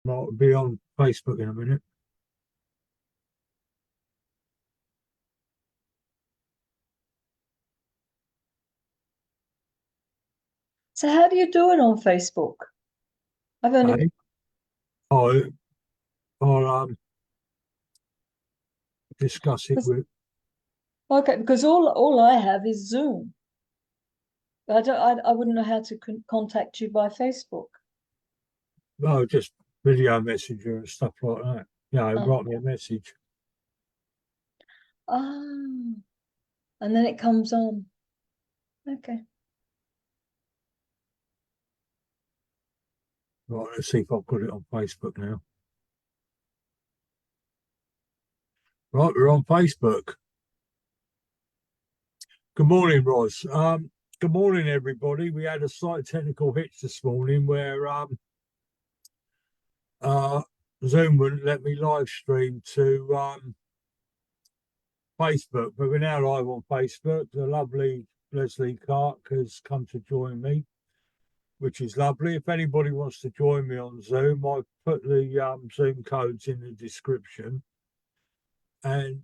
Might be on Facebook in a minute. So how do you do it on Facebook? I've only Hey, I I'll discuss it because with. okay, because all I have is Zoom. I wouldn't know how to contact you by Facebook. Well, just video messenger and stuff like that. Oh, Write me a message. ah, and then it comes on. Okay. Right, let's see if I've got it on Facebook now. Right, we're on Facebook. Good morning, Roz. Good morning, everybody. We had a slight technical hitch this morning where uh Zoom wouldn't let me live stream to Facebook, but we're now live on Facebook. The lovely Leslie Clark has come to join me, which is lovely. If anybody wants to join me on Zoom, I've put the Zoom codes in the description. And,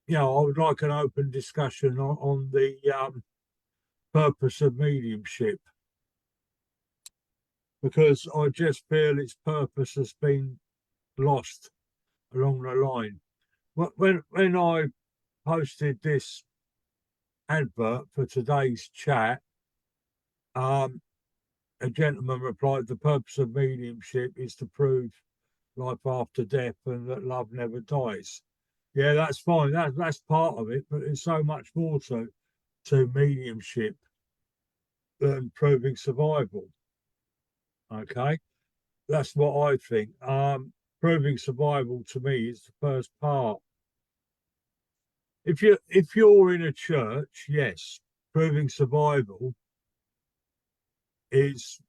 I would like an open discussion on the purpose of mediumship, because I just feel its purpose has been lost along the line. When I posted this advert for today's chat, um, a gentleman replied, "The purpose of mediumship is to prove life after death and that love never dies." Yeah, that's fine. That's part of it, but there's so much more to mediumship than proving survival. Okay, that's what I think. Proving survival to me is the first part. If you're in a church, yes, proving survival is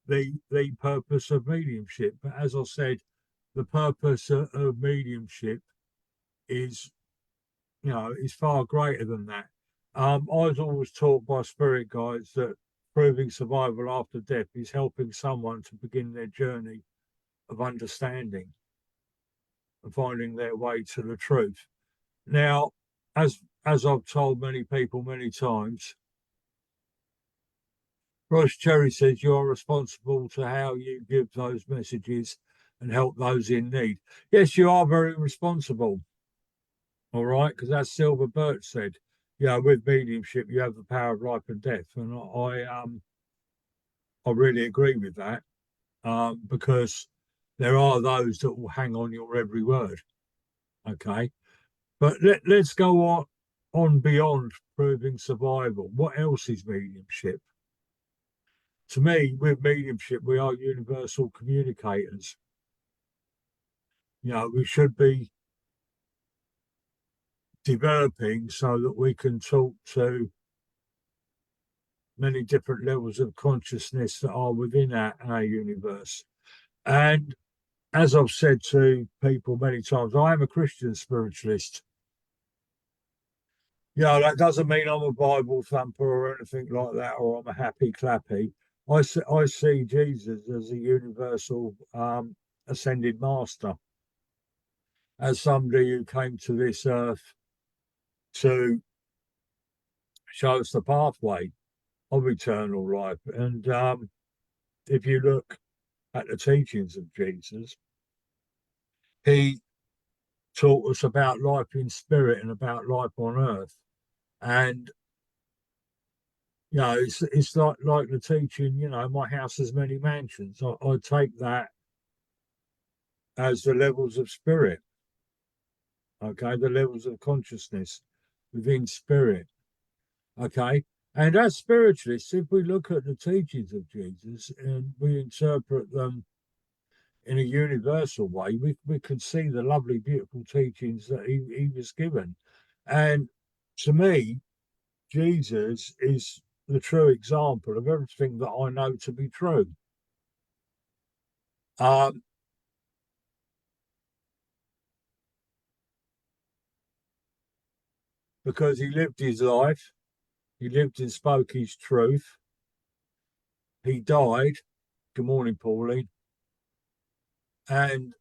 the purpose of mediumship. But as I said, the purpose of mediumship is is far greater than that. I was always taught by spirit guides that proving survival after death is helping someone to begin their journey of understanding and finding their way to the truth. Now, as I've told many people many times, Ross Cherry says you are responsible to how you give those messages and help those in need. Yes, you are very responsible. All right, because as Silver Birch said, with mediumship you have the power of life and death, and I really agree with that, because there are those that will hang on your every word. Okay, but let's go on beyond proving survival. What else is mediumship? To me, with mediumship, we are universal communicators. We should be developing so that we can talk to many different levels of consciousness that are within our universe. And as I've said to people many times, I am a Christian spiritualist. That doesn't mean I'm a Bible thumper or anything like that, or I'm a happy clappy. I see Jesus as a universal ascended master, as somebody who came to this earth to show us the pathway of eternal life. And if you look at the teachings of Jesus, he taught us about life in spirit and about life on earth. And it's like the teaching, my house has many mansions. I take that as the levels of spirit, okay, the levels of consciousness within spirit, okay. And as spiritualists, if we look at the teachings of Jesus and we interpret them in a universal way, we can see the lovely, beautiful teachings that he was given. And to me, Jesus is the true example of everything that I know to be true. Um, because he lived his life, he lived and spoke his truth. He died. Good morning, Pauline. and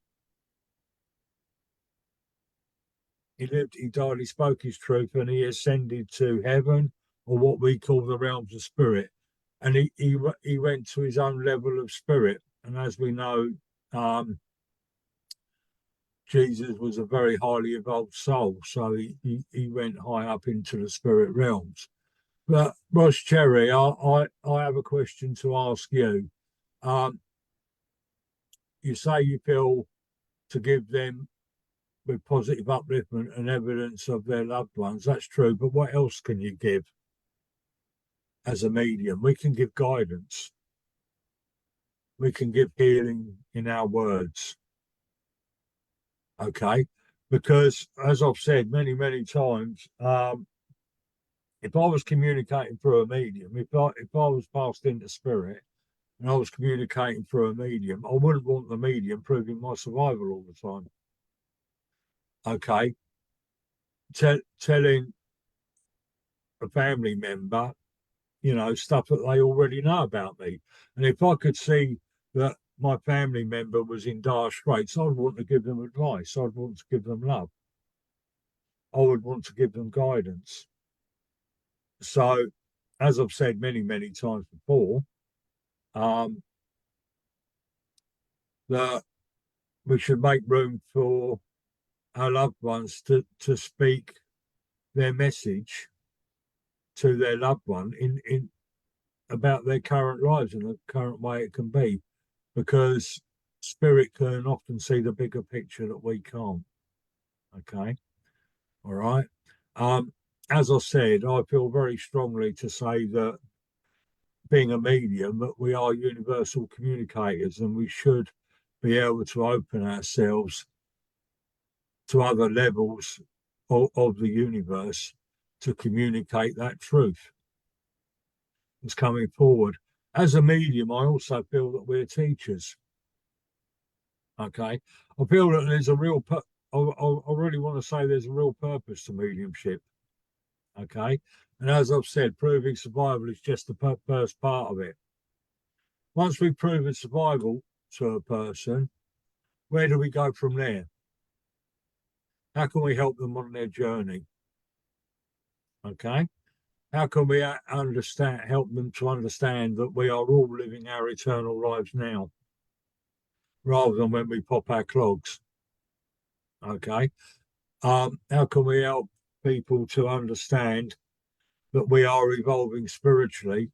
he lived, he died, he spoke his truth, and he ascended to heaven, or what we call the realms of spirit. And he went to his own level of spirit. And as we know, Jesus was a very highly evolved soul, so he went high up into the spirit realms. But Ross Cherry, I have a question to ask you. Um, you say you feel to give them with positive upliftment and evidence of their loved ones. That's true, but what else can you give as a medium? We can give guidance. We can give healing in our words. Okay. Because as I've said many, many times, if I was communicating through a medium, if I was passed into spirit and I was communicating through a medium, I wouldn't want the medium proving my survival all the time. Okay. Telling a family member, stuff that they already know about me. And if I could see that my family member was in dire straits, I'd want to give them advice. I'd want to give them love. I would want to give them guidance. So, as I've said many, many times before, um, that we should make room for our loved ones to speak their message to their loved one in about their current lives and the current way it can be, because spirit can often see the bigger picture that we can't. Okay. All right. Um, as I said, I feel very strongly to say that being a medium, that we are universal communicators and we should be able to open ourselves to other levels of the universe to communicate that truth that's coming forward. As a medium, I also feel that we're teachers. Okay. I feel that there's a real, I really want to say there's a real purpose to mediumship. Okay. And as I've said, proving survival is just the first part of it. Once we've proven survival to a person, where do we go from there? How can we help them on their journey? Okay. How can we help them to understand that we are all living our eternal lives now, rather than when we pop our clogs? Okay. How can we help people to understand that we are evolving spiritually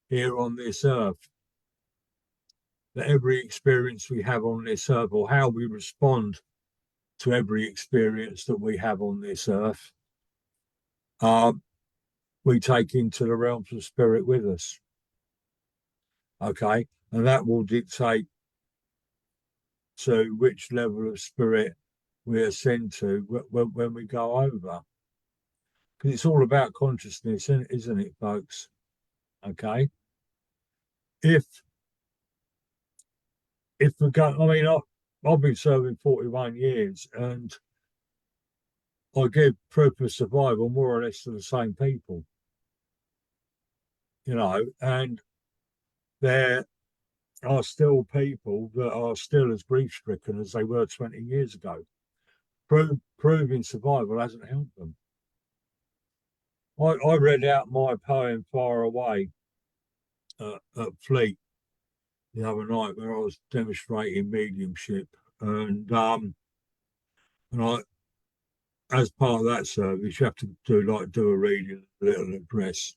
here on this earth? That every experience we have on this earth, or how we respond to every experience that we have on this earth, we take into the realms of spirit with us. Okay. And that will dictate to which level of spirit we ascend to when we go over. Because it's all about consciousness, isn't it, folks? Okay. If we go, I mean, I've been serving 41 years and I give proof of survival more or less to the same people, and there are still people that are still as grief stricken as they were 20 years ago. Proving survival hasn't helped them. I read out my poem Far Away at Fleet the other night where I was demonstrating mediumship, and I, as part of that service, you have to do a reading, a little address,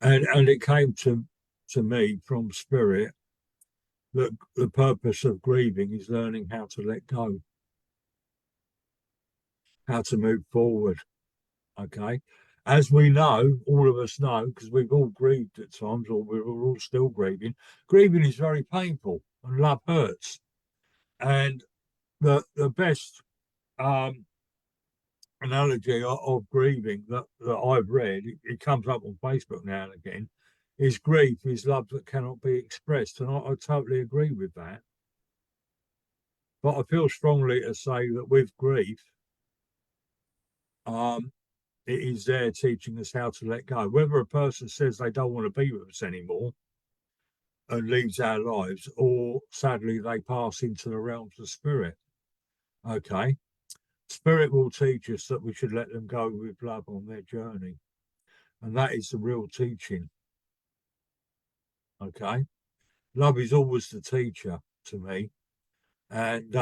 and it came to me from spirit that the purpose of grieving is learning how to let go, how to move forward. Okay. As we know, all of us know, because we've all grieved at times, or we're all still grieving. Grieving is very painful, and love hurts. And the best analogy of grieving that I've read, it comes up on Facebook now and again, is grief is love that cannot be expressed. And I totally agree with that. But I feel strongly to say that with grief, it is there teaching us how to let go. Whether a person says they don't want to be with us anymore, and leaves our lives, or sadly they pass into the realms of spirit. Okay. Spirit will teach us that we should let them go with love on their journey. And that is the real teaching. Okay. Love is always the teacher to me. And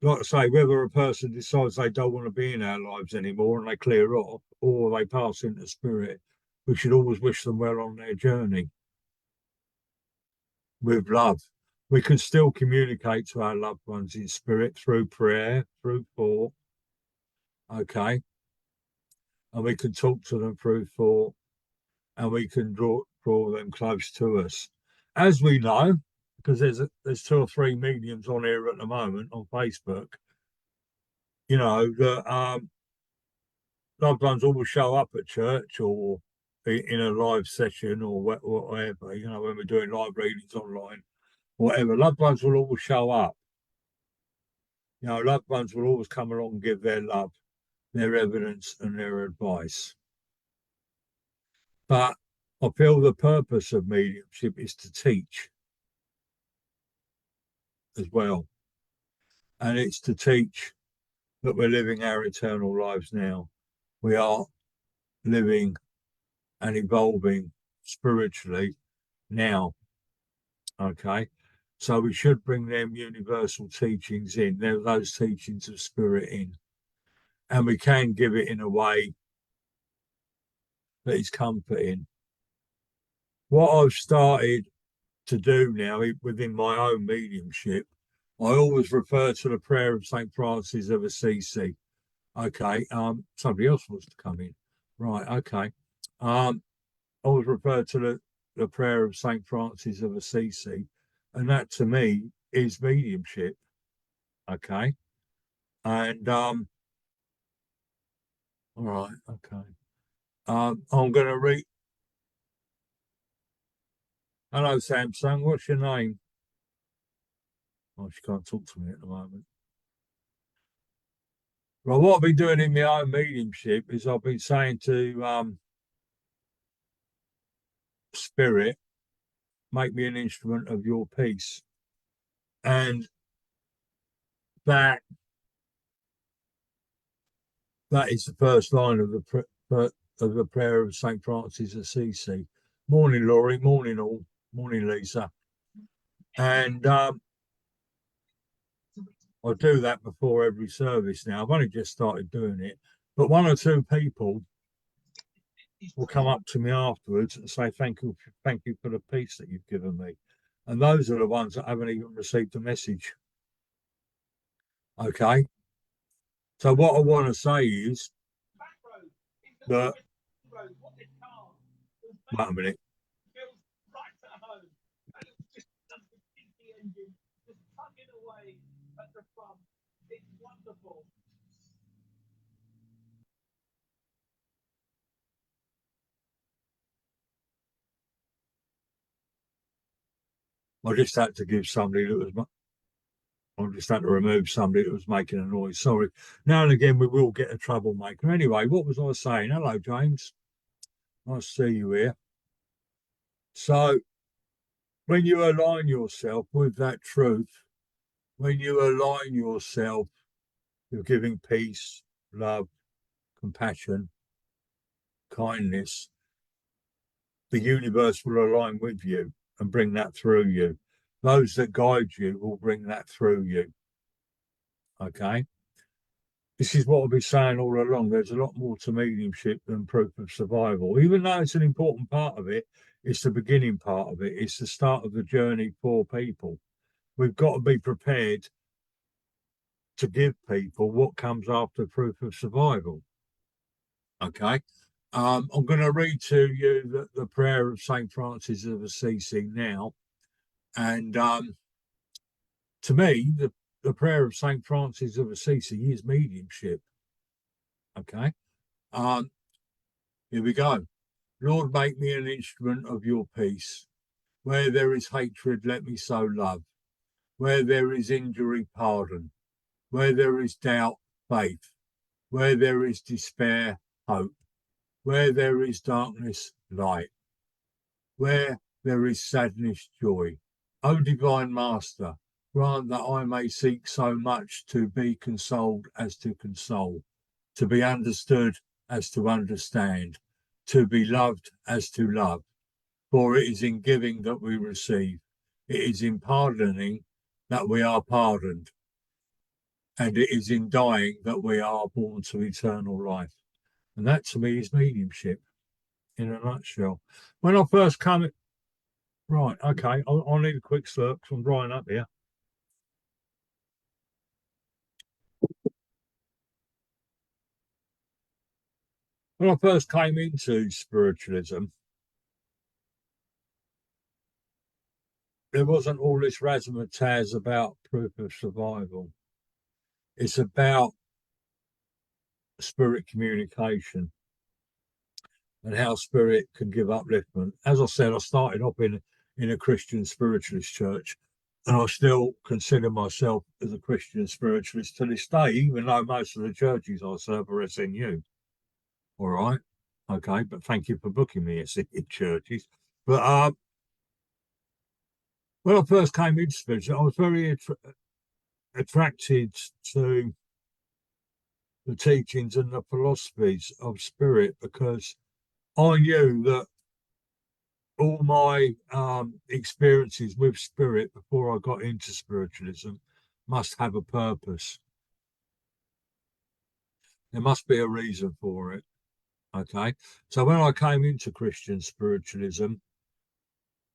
like I say, whether a person decides they don't want to be in our lives anymore and they clear off, or they pass into spirit, we should always wish them well on their journey with love. We can still communicate to our loved ones in spirit through prayer, through thought, okay? And we can talk to them through thought, and we can draw them close to us. As we know, because there's 2 or 3 mediums on here at the moment on Facebook, you know, that loved ones always show up at church or in a live session or whatever, you know, when we're doing live readings online, whatever. Loved ones will always show up. You know, loved ones will always come along and give their love, their evidence, and their advice. But I feel the purpose of mediumship is to teach as well. And it's to teach that we're living our eternal lives now. We are living and evolving spiritually now. Okay. So we should bring them universal teachings in, those teachings of spirit in. And we can give it in a way that is comforting. What I've started to do now within my own mediumship, I always refer to the prayer of St. Francis of Assisi. Okay, somebody else wants to come in. Right, okay. I always refer to the prayer of St. Francis of Assisi, and that to me is mediumship. Okay. And all right, okay. I'm gonna read. Hello, Samsung, what's your name? Oh, she can't talk to me at the moment. Well, what I've been doing in my own mediumship is I've been saying to spirit, make me an instrument of your peace. And that is the first line of the prayer of St. Francis of Assisi. Morning, Laurie. Morning, all. Morning, Lisa. And I do that before every service now. I've only just started doing it, but 1 or 2 people will come up to me afterwards and say, thank you for the peace that you've given me. And those are the ones that haven't even received a message. Okay. So what I want to say is that, wait a minute. I just had to give somebody that was, I just had to remove somebody that was making a noise. Sorry. Now and again, we will get a troublemaker. Anyway, what was I saying? Hello, James. Nice to see you here. So, when you align yourself with that truth, when you align yourself with giving peace, love, compassion, kindness, the universe will align with you and bring that through you. Those that guide you will bring that through you. Okay. This is what I've been saying all along. There's a lot more to mediumship than proof of survival. Even though it's an important part of it, it's the beginning part of it. It's the start of the journey for people. We've got to be prepared to give people what comes after proof of survival. Okay. I'm going to read to you the prayer of St. Francis of Assisi now. And to me, the prayer of St. Francis of Assisi is mediumship. Okay. Here we go. Lord, make me an instrument of your peace. Where there is hatred, let me sow love. Where there is injury, pardon. Where there is doubt, faith. Where there is despair, hope. Where there is darkness, light. Where there is sadness, joy. O divine Master, grant that I may seek so much to be consoled as to console, to be understood as to understand, to be loved as to love. For it is in giving that we receive, it is in pardoning that we are pardoned, and it is in dying that we are born to eternal life. And that to me is mediumship in a nutshell. When I first came, right, okay, I'll need a quick slurp because I'm drying up here. When I first came into spiritualism, there wasn't all this razzmatazz about proof of survival. It's about spirit communication and how spirit can give upliftment. As I said, I started off in a Christian spiritualist church, and I still consider myself as a Christian spiritualist to this day, even though most of the churches I serve are SNU. All right. Okay. But thank you for booking me at churches. But when I first came into spiritualism, I was very attracted to the teachings and the philosophies of spirit because I knew that all my experiences with spirit before I got into spiritualism must have a purpose. There must be a reason for it. Okay. So when I came into Christian spiritualism,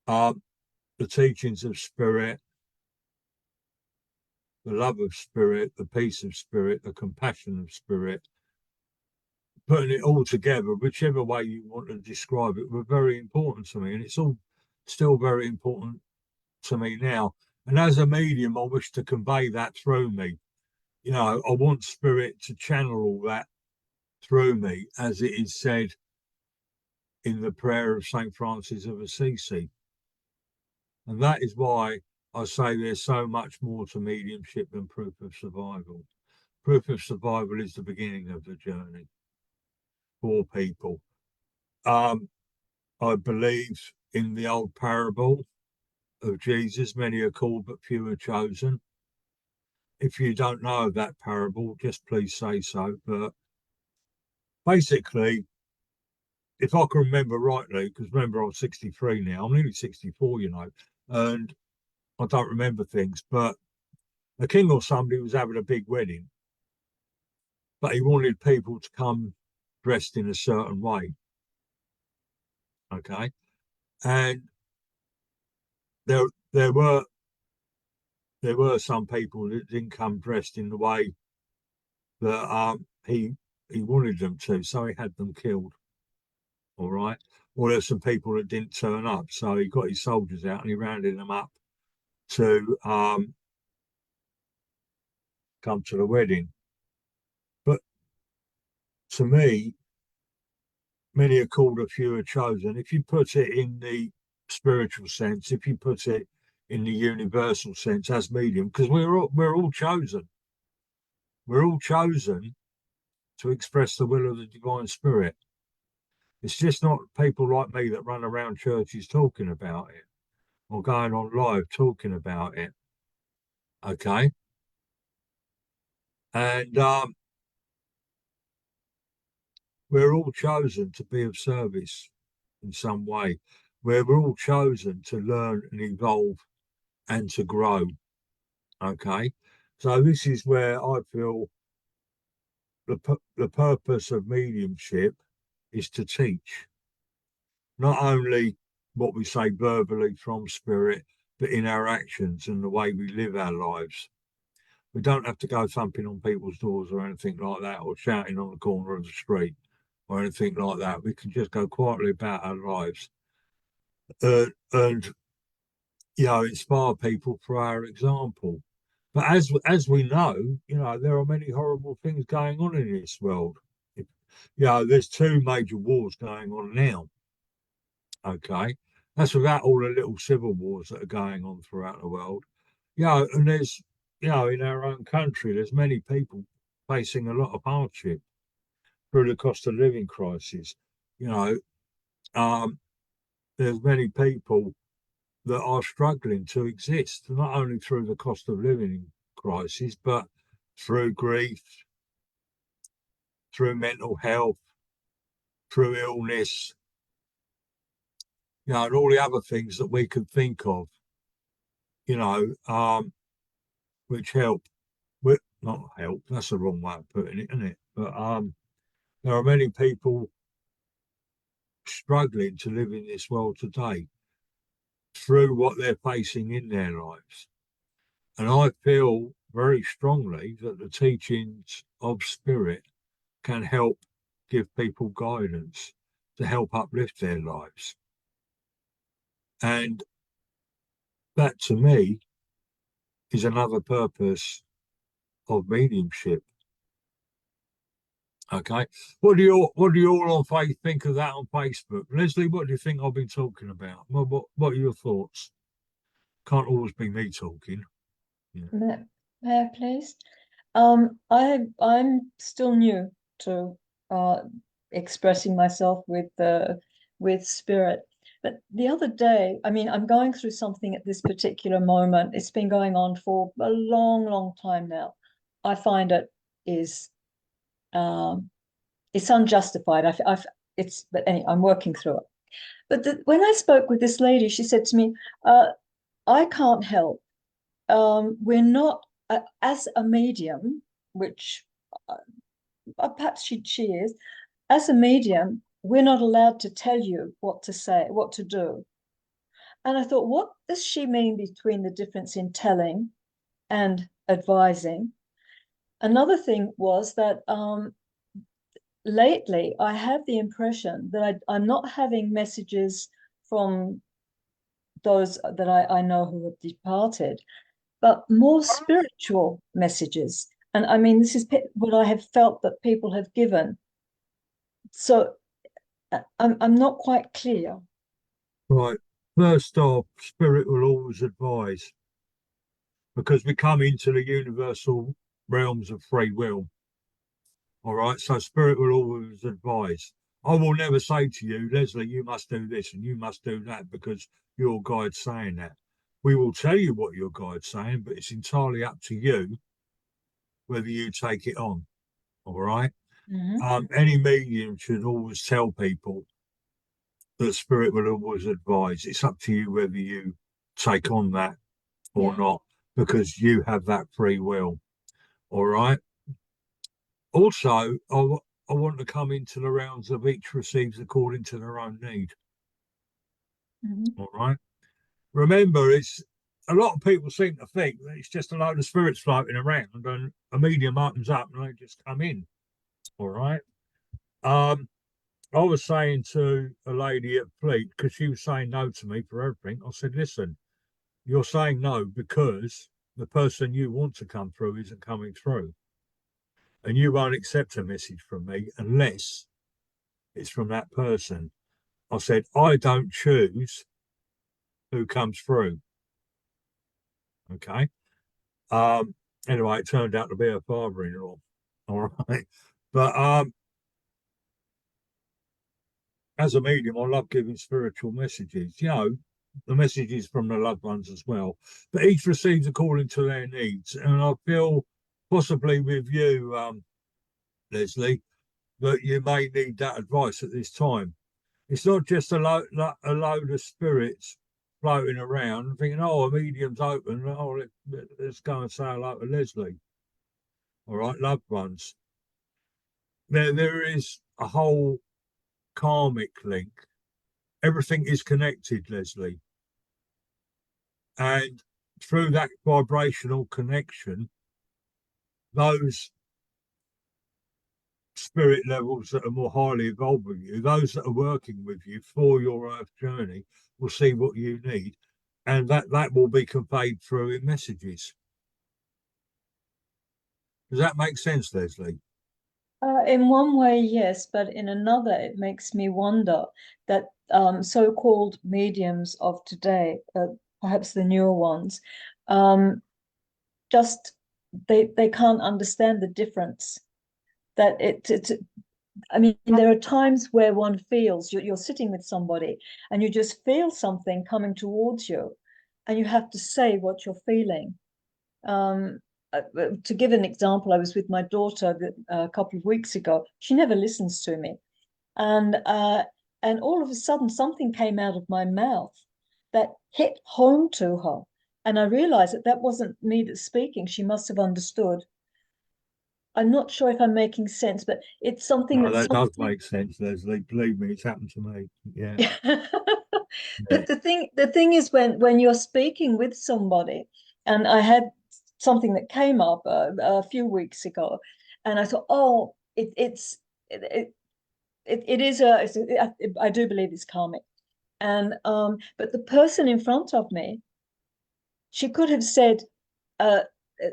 the teachings of spirit, the love of spirit, the peace of spirit, the compassion of spirit, putting it all together, whichever way you want to describe it, were very important to me. And it's all still very important to me now. And as a medium, I wish to convey that through me. You know, I want spirit to channel all that through me, as it is said in the prayer of St. Francis of Assisi. And that is why I say there's so much more to mediumship than proof of survival. Proof of survival is the beginning of the journey for people. I believe in the old parable of Jesus, many are called but few are chosen. If you don't know of that parable, just please say so. But basically, if I can remember rightly, because remember I'm 63 now, I'm nearly 64, you know, and I don't remember things, but a king or somebody was having a big wedding, but he wanted people to come dressed in a certain way. Okay. And there there were some people that didn't come dressed in the way that he wanted them to, so he had them killed. All right. Or there's some people that didn't turn up, so he got his soldiers out and he rounded them up to come to the wedding. But to me, many are called, a few are chosen. If you put it in the spiritual sense, if you put it in the universal sense as medium, because we're all chosen. We're all chosen to express the will of the divine spirit. It's just not people like me that run around churches talking about it or going on live talking about it. Okay. And we're all chosen to be of service in some way, where we're all chosen to learn and evolve and to grow. Okay. So this is where I feel the purpose of mediumship is to teach, not only what we say verbally from spirit, but in our actions and the way we live our lives. We don't have to go thumping on people's doors or anything like that, or shouting on the corner of the street or anything like that. We can just go quietly about our lives and inspire people through our example. But as we know, there are many horrible things going on in this world. There's two major wars going on now. Okay, that's without all the little civil wars that are going on throughout the world. And there's in our own country, there's many people facing a lot of hardship through the cost of living crisis. There's many people that are struggling to exist, not only through the cost of living crisis, but through grief, through mental health, through illness, and all the other things that we can think of, you know, which help. With, not help, that's the wrong way of putting it, isn't it? But there are many people struggling to live in this world today through what they're facing in their lives. And I feel very strongly that the teachings of spirit can help give people guidance to help uplift their lives. And that to me is another purpose of mediumship. Okay. What do you all on faith think of that on Facebook? Leslie, what do you think I've been talking about? What are your thoughts? Can't always be me talking. Yeah. May I please? I'm still new to expressing myself with spirit. But the other day, I mean, I'm going through something at this particular moment. It's been going on for a long, long time now. I find it's unjustified. But anyway, I'm working through it. But when I spoke with this lady, she said to me, I can't help. We're not, as a medium, which perhaps she is, as a medium, we're not allowed to tell you what to say, what to do. And I thought, what does she mean between the difference in telling and advising? Another thing was that lately I have the impression that I'm not having messages from those that I know who have departed, but more spiritual messages. And I mean, this is what I have felt that people have given. So I'm not quite clear. Right. First off, spirit will always advise because we come into the universal realms of free will. All right. So spirit will always advise. I will never say to you, Leslie, you must do this and you must do that because your guide's saying that. We will tell you what your guide's saying, but it's entirely up to you whether you take it on. All right. Mm-hmm. Any medium should always tell people that spirit will always advise. It's up to you whether you take on that or Yeah. not, because you have that free will. All right. Also, I want to come into the rounds of each receives according to their own need. Mm-hmm. All right. Remember, it's a lot of people seem to think that it's just a load of spirits floating around and a medium opens up and they just come in. All right. I was saying to a lady at Fleet, because she was saying no to me for everything, I said, listen, you're saying no because the person you want to come through isn't coming through. And you won't accept a message from me unless it's from that person. I said, I don't choose who comes through. Okay. Anyway, it turned out to be her father-in-law. All right. But as a medium, I love giving spiritual messages, the messages from the loved ones as well. But each receives according to their needs. And I feel possibly with you, Leslie, that you may need that advice at this time. It's not just a load of spirits floating around thinking, oh, a medium's open. Oh, let's go and say hello to Leslie. All right, loved ones. There is a whole karmic link. Everything is connected, Leslie. And through that vibrational connection, those spirit levels that are more highly evolved with you, those that are working with you for your earth journey, will see what you need. And that will be conveyed through in messages. Does that make sense, Leslie? In one way, yes, but in another, it makes me wonder that so-called mediums of today, perhaps the newer ones, um, just they can't understand the difference. That I mean, there are times where one feels you're sitting with somebody and you just feel something coming towards you, and you have to say what you're feeling. Um, to give an example, I was with my daughter a couple of weeks ago. She never listens to me, and all of a sudden something came out of my mouth that hit home to her, and I realized that that wasn't me that's speaking. She must have understood. I'm not sure if I'm making sense, but it's something No, that that does somebody. make sense, Leslie. Believe me, it's happened to me. Yeah, yeah. But the thing is, when you're speaking with somebody, and I had something that came up a few weeks ago, and I thought, oh, it is I do believe it's karmic, and but the person in front of me, she could have said, uh,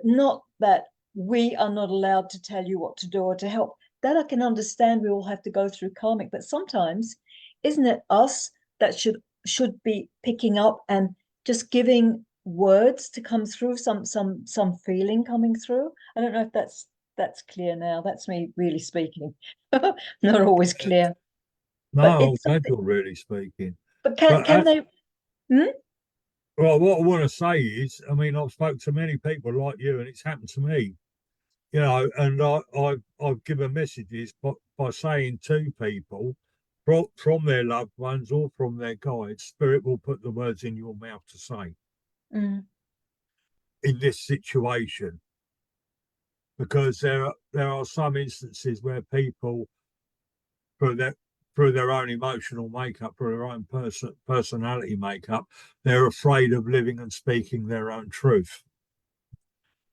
not that we are not allowed to tell you what to do or to help. That I can understand. We all have to go through karmic, but sometimes, isn't it us that should be picking up and just giving words to come through, some feeling coming through? I don't know if that's clear now. That's me really speaking. Not always clear, but No, it's I'm glad something. you're really speaking. But can But can they? Hmm? well, what I want to say is, I mean, I've spoke to many people like you, and it's happened to me. You know, and I've given messages by saying to people from their loved ones or from their guides, Spirit will put the words in your mouth to say Mm, in this situation, because there are some instances where people through their through their own emotional makeup, through their own personality makeup, they're afraid of living and speaking their own truth.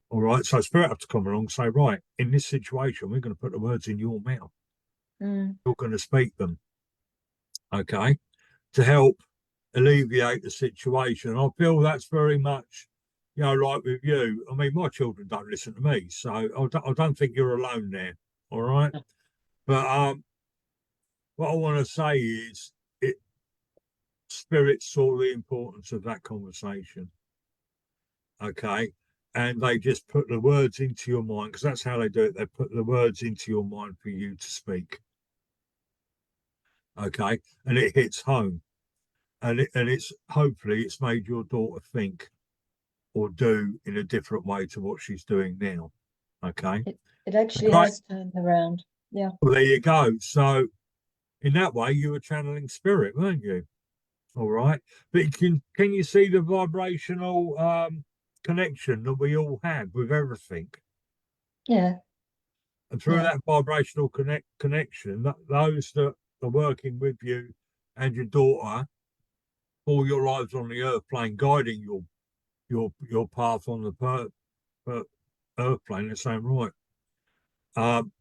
All right, so Spirit have to come along and say, right, in this situation, we're going to put the words in your mouth. mm, You're going to speak them, okay, to help alleviate the situation. I feel that's very much, like with you. I mean, my children don't listen to me, so I don't think you're alone there. All right, but what I want to say is, it Spirit saw the importance of that conversation, okay, and they just put the words into your mind, because that's how they do it. They put the words into your mind for you to speak, okay, and it hits home, and it's hopefully it's made your daughter think or do in a different way to what she's doing now. Okay. it actually Great. has turned around. Yeah. Well, there you go. So in that way, you were channeling spirit, weren't you? All right. But can you see the vibrational connection that we all have with everything? Yeah. And through Yeah. that vibrational connection, those that are working with you and your daughter all your lives on the earth plane, guiding your path on the per earth plane, they're saying, right, um,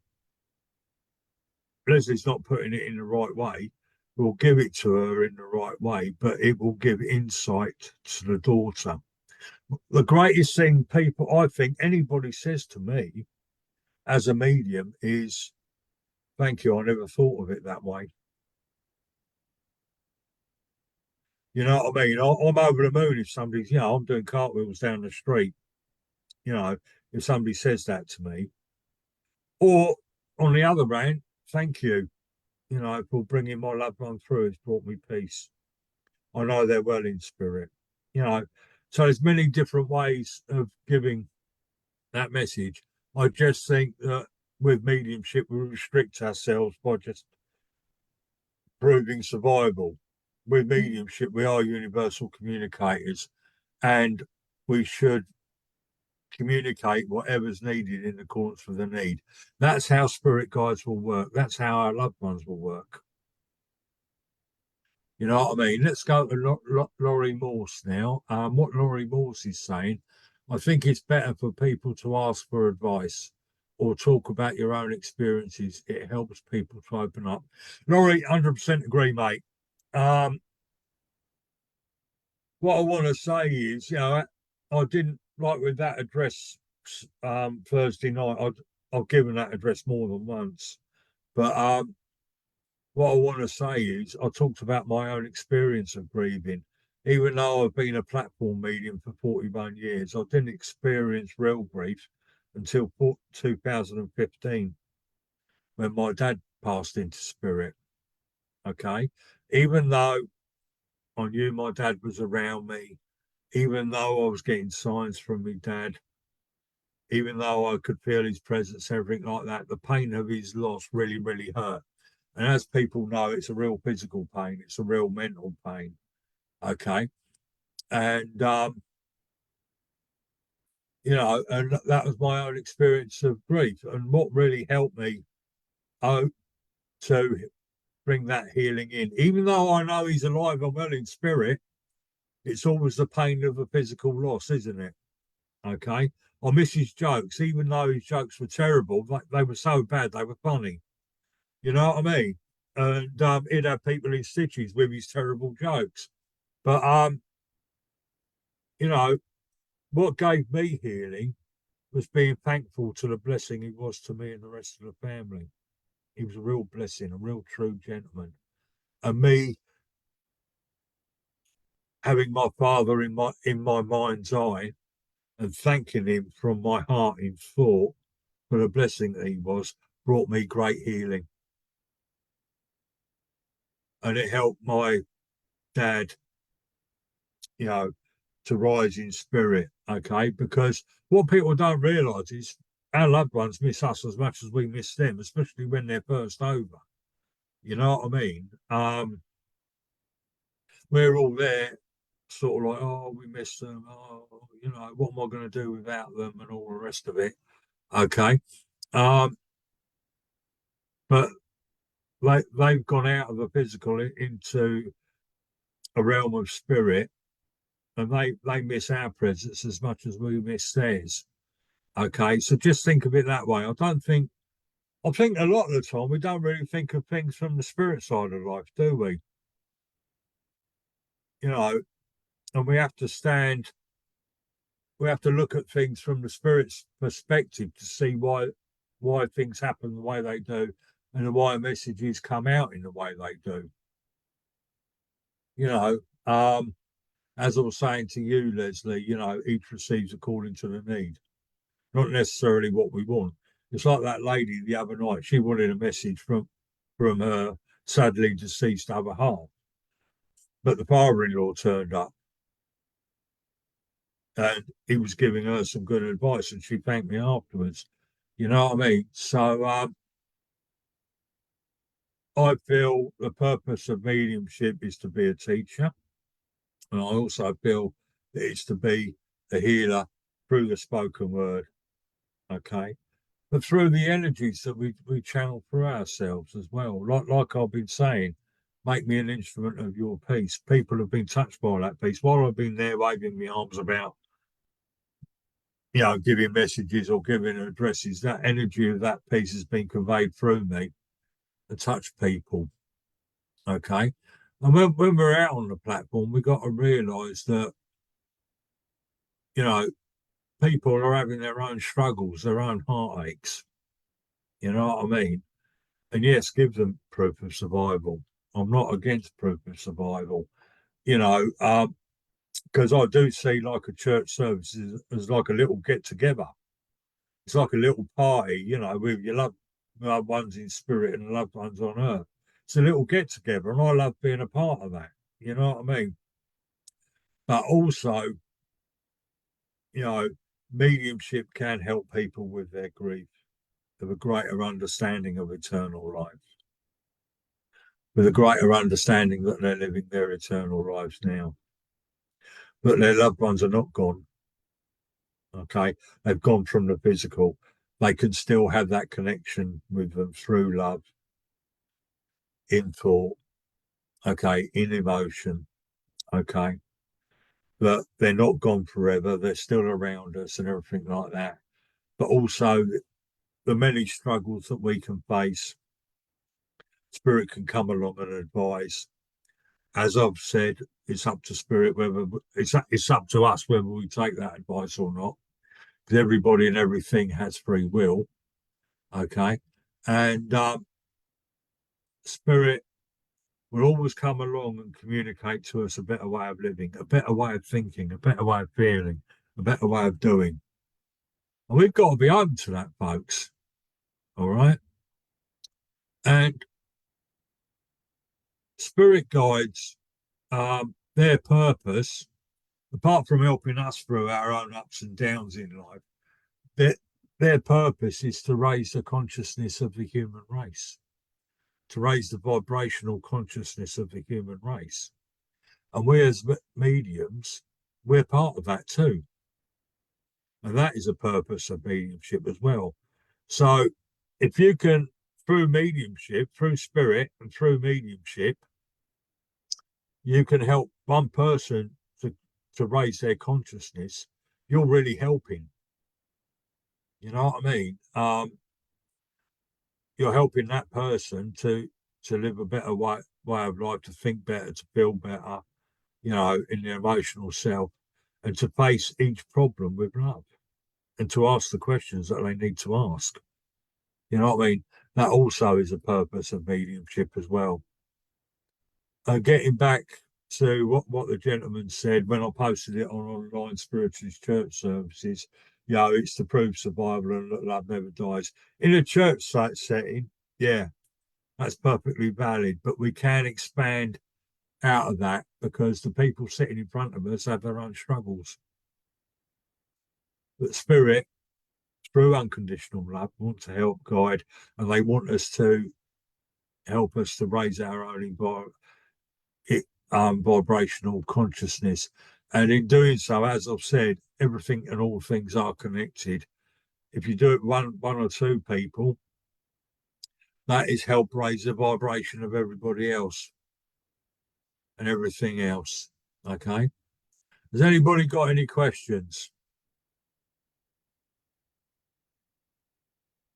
Leslie's not putting it in the right way. We'll give it to her in the right way, but it will give insight to the daughter. The greatest thing I think anybody says to me as a medium is, thank you, I never thought of it that way. You know what I mean? I'm over the moon if somebody's, I'm doing cartwheels down the street, you know, if somebody says that to me. Or on the other hand, thank you, for bringing my loved one through. It's brought me peace. I know they're well in spirit, you know. So there's many different ways of giving that message. I just think that with mediumship, we restrict ourselves by just proving survival. With Mm. mediumship, we are universal communicators, and we should communicate whatever's needed in accordance with the need. That's how spirit guides will work. That's how our loved ones will work. You know what I mean? Let's go to Laurie Morse now. What Laurie Morse is saying, I think it's better for people to ask for advice or talk about your own experiences. It helps people to open up. Laurie, 100% agree, mate. Um, what I want to say is, I didn't like with that address Thursday night. I've given that address more than once, but what I want to say is, I talked about my own experience of grieving. Even though I've been a platform medium for 41 years, I didn't experience real grief until 2015 when my dad passed into spirit. Okay. Even though I knew my dad was around me, even though I was getting signs from my dad, even though I could feel his presence, everything like that, the pain of his loss really, really hurt. And as people know, it's a real physical pain, it's a real mental pain. Okay. And, and that was my own experience of grief. And what really helped me to bring that healing in, even though I know he's alive and well in spirit, it's always the pain of a physical loss, isn't it? Okay. I miss his jokes, even though his jokes were terrible. Like they were so bad, they were funny. You know what I mean? And he'd have people in stitches with his terrible jokes. But you know, what gave me healing was being thankful to the blessing he was to me and the rest of the family. He was a real blessing, a real true gentleman. And me having my father in my mind's eye and thanking him from my heart in thought for the blessing that he was, brought me great healing. And it helped my dad, to rise in spirit. Okay. Because what people don't realize is our loved ones miss us as much as we miss them, especially when they're first over. You know what I mean? We're all there sort of like, oh, we miss them. Oh, what am I going to do without them and all the rest of it? Okay. Um, but they've gone out of the physical into a realm of spirit, and they miss our presence as much as we miss theirs. Okay. So just think of it that way. I think a lot of the time we don't really think of things from the spirit side of life, do we? You know, and we have to look at things from the spirit's perspective to see why things happen the way they do and why messages come out in the way they do. You know, as I was saying to you, Leslie, each receives according to the need, not necessarily what we want. It's like that lady the other night. She wanted a message from her sadly deceased other half, but the father-in-law turned up and he was giving her some good advice, and she thanked me afterwards. You know what I mean? So I feel the purpose of mediumship is to be a teacher, and I also feel that it's to be a healer through the spoken word. Okay, but through the energies that we channel through ourselves as well. Like I've been saying, make me an instrument of your peace. People have been touched by that peace while I've been there waving my arms about, giving messages or giving addresses. That energy of that peace has been conveyed through me to touch people. Okay. And when we're out on the platform, we've got to realise that, you know, people are having their own struggles, their own heartaches. You know what I mean? And yes, give them proof of survival. I'm not against proof of survival, because I do see like a church service as like a little get together. It's like a little party, with your loved ones in spirit and loved ones on earth. It's a little get together, and I love being a part of that. You know what I mean? But also, you know, mediumship can help people with their grief, with a greater understanding of eternal life, with a greater understanding that they're living their eternal lives now, that their loved ones are not gone. Okay, they've gone from the physical. They can still have that connection with them through love, in thought, okay, in emotion, okay. But they're not gone forever. They're still around us and everything like that. But also the many struggles that we can face, spirit can come along and advise. As I've said, it's up to spirit whether it's up to us whether we take that advice or not. Because everybody and everything has free will. Okay. And spirit will always come along and communicate to us a better way of living, a better way of thinking, a better way of feeling, a better way of doing. And we've got to be open to that, folks. All right. And spirit guides, their purpose, apart from helping us through our own ups and downs in life, their, their purpose is to raise the consciousness of the human race, to raise the vibrational consciousness of the human race. And we as mediums, we're part of that too. And that is a purpose of mediumship as well. So if you can, through mediumship, through spirit and through mediumship, you can help one person to raise their consciousness, you're really helping. You know what I mean? You're helping that person to live a better way of life, to think better, to feel better, you know, in their emotional self, and to face each problem with love, and to ask the questions that they need to ask. You know what I mean? That also is a purpose of mediumship as well. Getting back to what the gentleman said when I posted it on online spiritualist church services, you know, it's to prove survival and that love never dies. In a church setting, yeah, that's perfectly valid, but we can expand out of that because the people sitting in front of us have their own struggles. But spirit, through unconditional love, want to help guide, and they want us to help us to raise our own vibrational consciousness. And in doing so, as I've said, everything and all things are connected. If you do it one or two people, that is help raise the vibration of everybody else and everything else. Okay. Has anybody got any questions?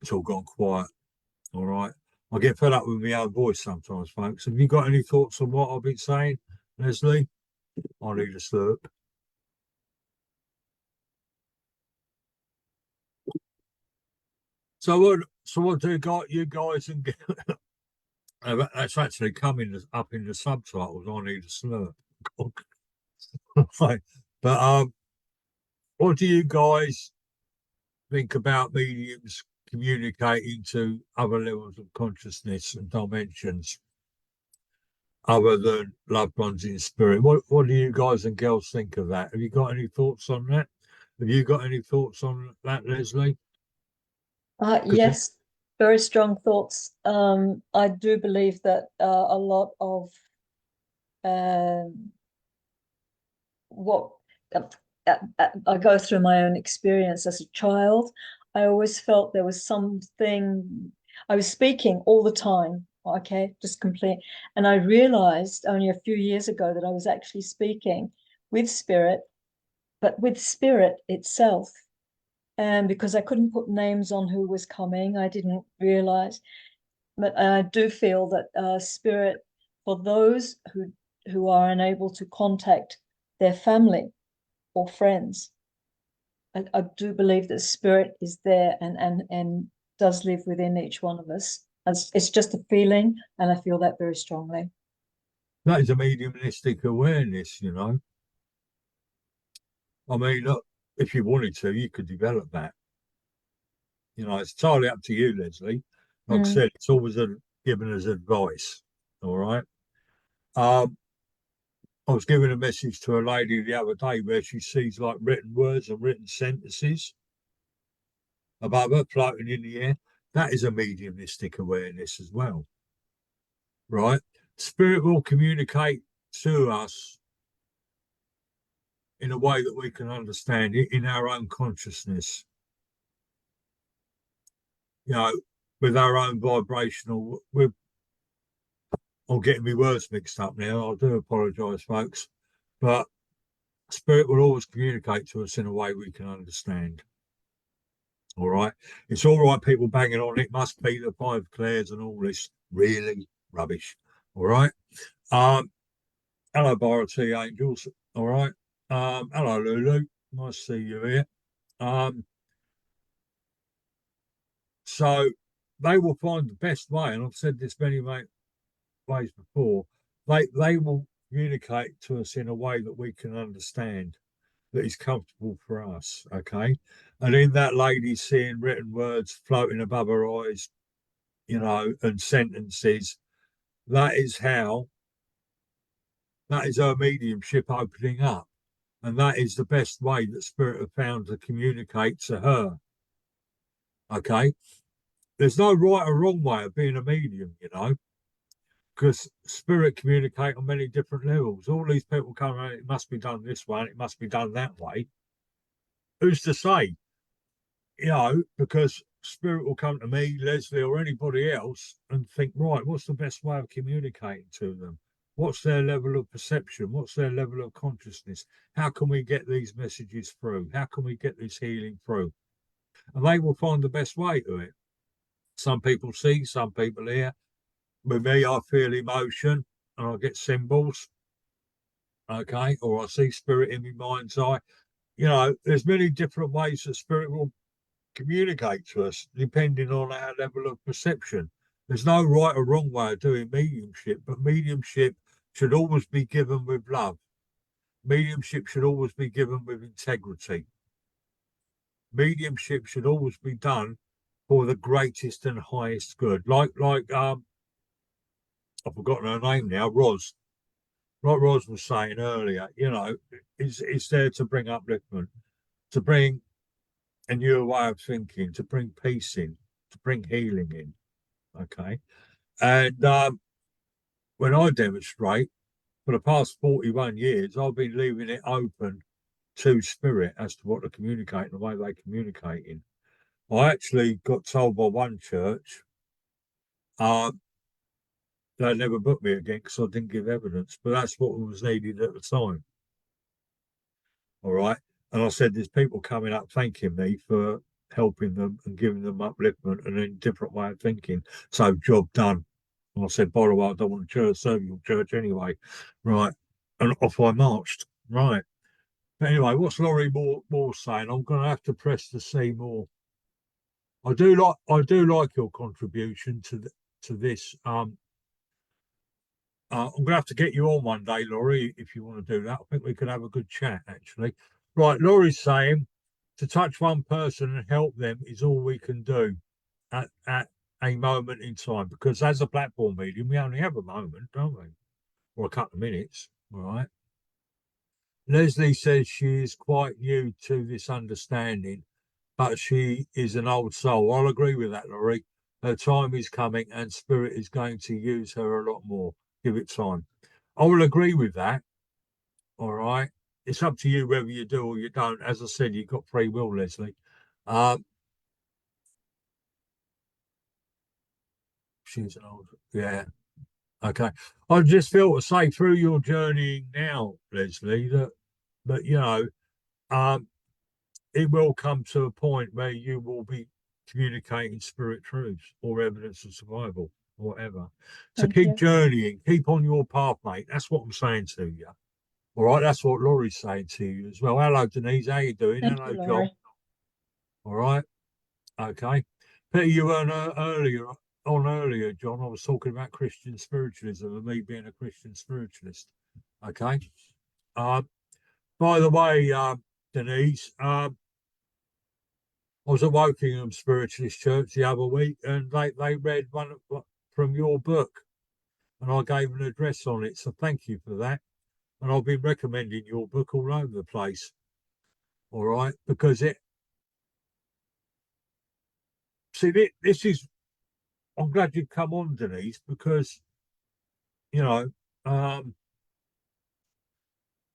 It's all gone quiet. All right. I get fed up with my own voice sometimes, folks. Have you got any thoughts on what I've been saying, Leslie? I need a slurp. So what do you guys and that's actually coming up in the subtitles. I need a slurp. Right. But what do you guys think about mediums communicating to other levels of consciousness and dimensions other than loved ones in spirit? What do you guys and girls think of that? Have you got any thoughts on that? Have you got any thoughts on that, Leslie? Because Yes, very strong thoughts. I do believe that a lot of um, what I go through my own experience as a child. I always felt there was something. I was speaking all the time, okay, just complete. And I realized only a few years ago that I was actually speaking with spirit, but with spirit itself. And because I couldn't put names on who was coming, I didn't realize. But I do feel that spirit, for those who are unable to contact their family or friends, I do believe that spirit is there and does live within each one of us. It's just a feeling, and I feel that very strongly. that is a mediumistic awareness, you know. I mean, look, if you wanted to, you could develop that. You know, it's entirely up to you, Leslie. Like I Mm. said, it's always given as advice. All right. Um, I was giving a message to a lady the other day where she sees like written words and written sentences above her floating in the air. That is a mediumistic awareness as well, right? Spirit will communicate to us in a way that we can understand it in our own consciousness, you know, with our own vibrational. I'm getting my words mixed up now. I do apologise, folks, but spirit will always communicate to us in a way we can understand. All right. It's all right, people banging on. It must be the five clairs and all this really rubbish. All right. Um, hello, Bar T Angels. All right. Hello, Lulu. Nice to see you here. Um, so they will find the best way, and I've said this many ways before. They will communicate to us in a way that we can understand, that is comfortable for us. Okay. And in that lady seeing written words floating above her eyes, and sentences. That is her mediumship opening up. And that is the best way that spirit have found to communicate to her. Okay. There's no right or wrong way of being a medium, because spirit communicate on many different levels. All these people come around, it must be done this way, and it must be done that way. Who's to say? Because spirit will come to me, Leslie, or anybody else and think, right, what's the best way of communicating to them? What's their level of perception? What's their level of consciousness? How can we get these messages through? How can we get this healing through? And they will find the best way to it. Some people see, some people hear. With me, I feel emotion and I get symbols, okay, or I see spirit in my mind's eye. There's many different ways that spirit will communicate to us depending on our level of perception. There's no right or wrong way of doing mediumship, but mediumship should always be given with love. Mediumship should always be given with integrity. Mediumship should always be done for the greatest and highest good. Like I've forgotten her name now, Roz. Like Roz was saying earlier, it's there to bring upliftment, to bring a new way of thinking, to bring peace in, to bring healing in. Okay. And when I demonstrate, for the past 41 years, I've been leaving it open to spirit as to what to communicate and the way they communicate in. I actually got told by one church they never booked me again because I didn't give evidence, but that's what was needed at the time. All right. And I said, there's people coming up thanking me for helping them and giving them upliftment and a different way of thinking. So job done. And I said, by the way, I don't want to serve your church anyway. Right. And off I marched. Right. But anyway, what's Laurie Moore saying? I'm going to have to press to see more. I do like your contribution to this. I'm going to have to get you on one day, Laurie, if you want to do that. I think we could have a good chat, actually. Right, Laurie's saying to touch one person and help them is all we can do at a moment in time. Because as a platform medium, we only have a moment, don't we? Or a couple of minutes, all right? Leslie says she is quite new to this understanding, but she is an old soul. I'll agree with that, Laurie. Her time is coming and spirit is going to use her a lot more. Give it time. I will agree with that. All right. It's up to you whether you do or you don't. As I said, you've got free will, Leslie. She's an old, yeah. Okay. I just feel to say through your journey now, Leslie, that it will come to a point where you will be communicating spirit truths or evidence of survival or whatever. So keep journeying, keep on your path, mate. That's what I'm saying to you. All right, that's what Laurie's saying to you as well. Hello, Denise. How you doing? Thank Hello, you, John. Laurie. All right. Okay. Peter, you were earlier, John. I was talking about Christian spiritualism and me being a Christian spiritualist. Okay. By the way, Denise, I was at Wokingham Spiritualist Church the other week, and they read one from your book, and I gave an address on it. So thank you for that. And I've been recommending your book all over the place. All right, because this is. I'm glad you've come on, Denise, because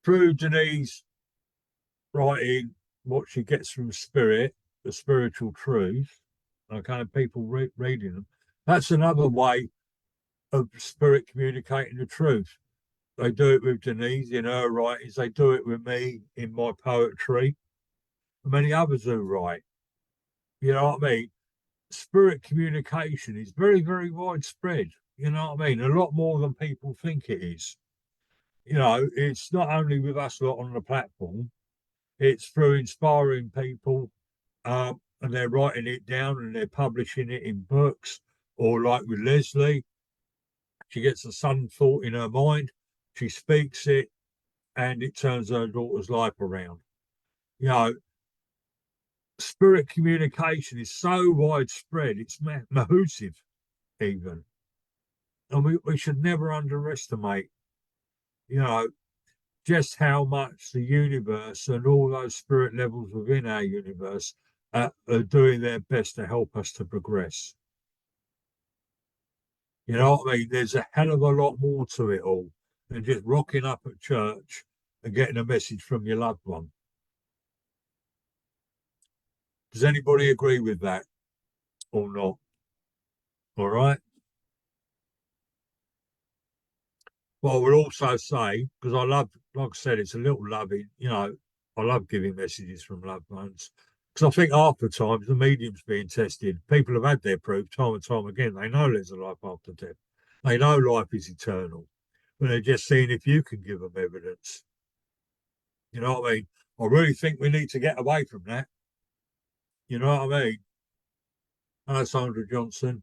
through Denise writing what she gets from spirit, the spiritual truth, okay, and people reading them. That's another way of spirit communicating the truth. They do it with Denise in her writings. They do it with me in my poetry. Many others who write. You know what I mean? Spirit communication is very, very widespread. You know what I mean? A lot more than people think it is. It's not only with us lot on the platform, it's through inspiring people, and they're writing it down and they're publishing it in books, or like with Leslie, she gets a sudden thought in her mind, she speaks it, and it turns her daughter's life around. Spirit communication is so widespread, it's massive. even. And we should never underestimate, you know, just how much the universe and all those spirit levels within our universe are doing their best to help us to progress. You know what I mean? There's a hell of a lot more to it all than just rocking up at church and getting a message from your loved one. Does anybody agree with that or not? All right. But I will also say, because I love, like I said, it's a little loving, you know, I love giving messages from loved ones. Because I think half the times the medium's being tested, people have had their proof time and time again. They know there's a life after death. They know life is eternal. But they're just seeing if you can give them evidence. You know what I mean? I really think we need to get away from that. You know what I mean? Hello, Sandra Johnson.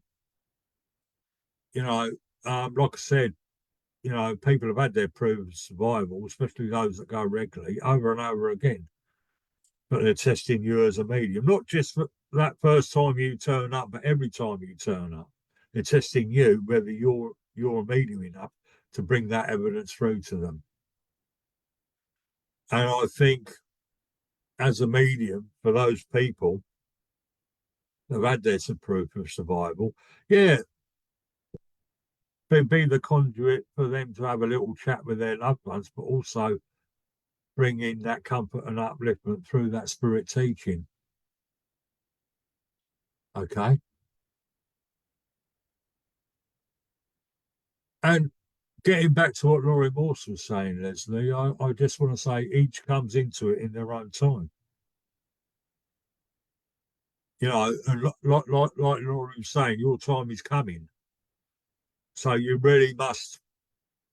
You know, like I said, you know, people have had their proof of survival, especially those that go regularly, over and over again. But they're testing you as a medium, not just for that first time you turn up, but every time you turn up. They're testing you whether you're a medium enough to bring that evidence through to them. And I think as a medium, for those people that have had their proof of survival, yeah, be the conduit for them to have a little chat with their loved ones, but also bring in that comfort and upliftment through that spirit teaching. Okay. And getting back to what Laurie Morse was saying, Leslie, I just want to say each comes into it in their own time. You know, and like Laurie was saying, your time is coming. So you really must,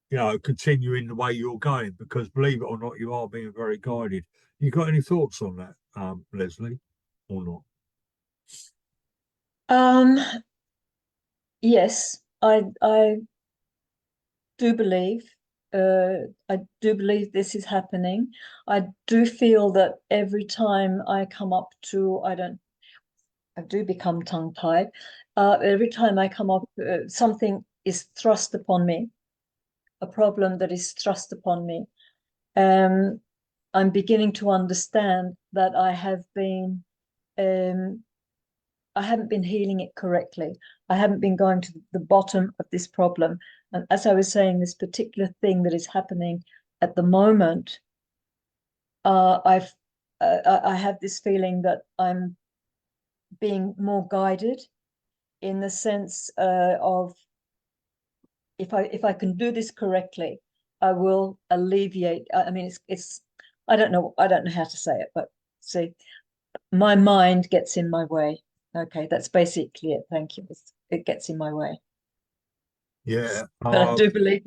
you know, continue in the way you're going because believe it or not, you are being very guided. You got any thoughts on that, Leslie, or not? Um, yes, I do believe I do believe this is happening. I do feel that every time I come up to I do become tongue-tied. Every time I come up, something is thrust upon me, a problem that is thrust upon me. I'm beginning to understand that I haven't been healing it correctly. I haven't been going to the bottom of this problem. And as I was saying, this particular thing that is happening at the moment, I have this feeling that I'm being more guided in the sense of if I can do this correctly, I will alleviate. I mean, it's I don't know how to say it, but see, my mind gets in my way. Okay, that's basically it. Thank you. It gets in my way. Yeah. But I do believe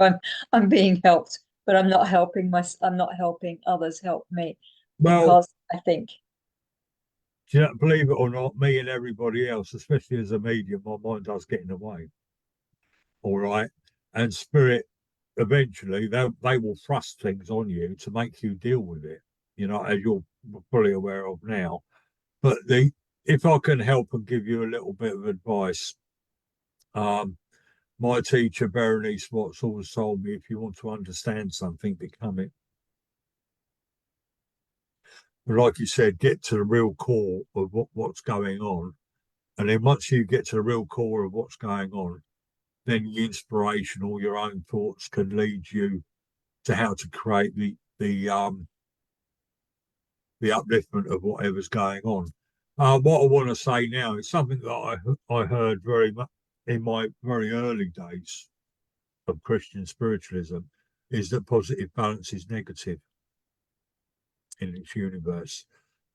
I'm being helped, but I'm not helping others help me Well, because I think. do you know, believe it or not, me and everybody else, especially as a medium, my mind does get in the way. All right. And spirit, eventually, they will thrust things on you to make you deal with it, you know, as you're fully aware of now. But if I can help and give you a little bit of advice, my teacher, Berenice Watts, always told me if you want to understand something, become it. But like you said, get to the real core of what's going on. And then once you get to the real core of what's going on, then the inspiration or your own thoughts can lead you to how to create the upliftment of whatever's going on. What I want to say now is something that I heard very much in my very early days of Christian spiritualism is that positive balance is negative in its universe.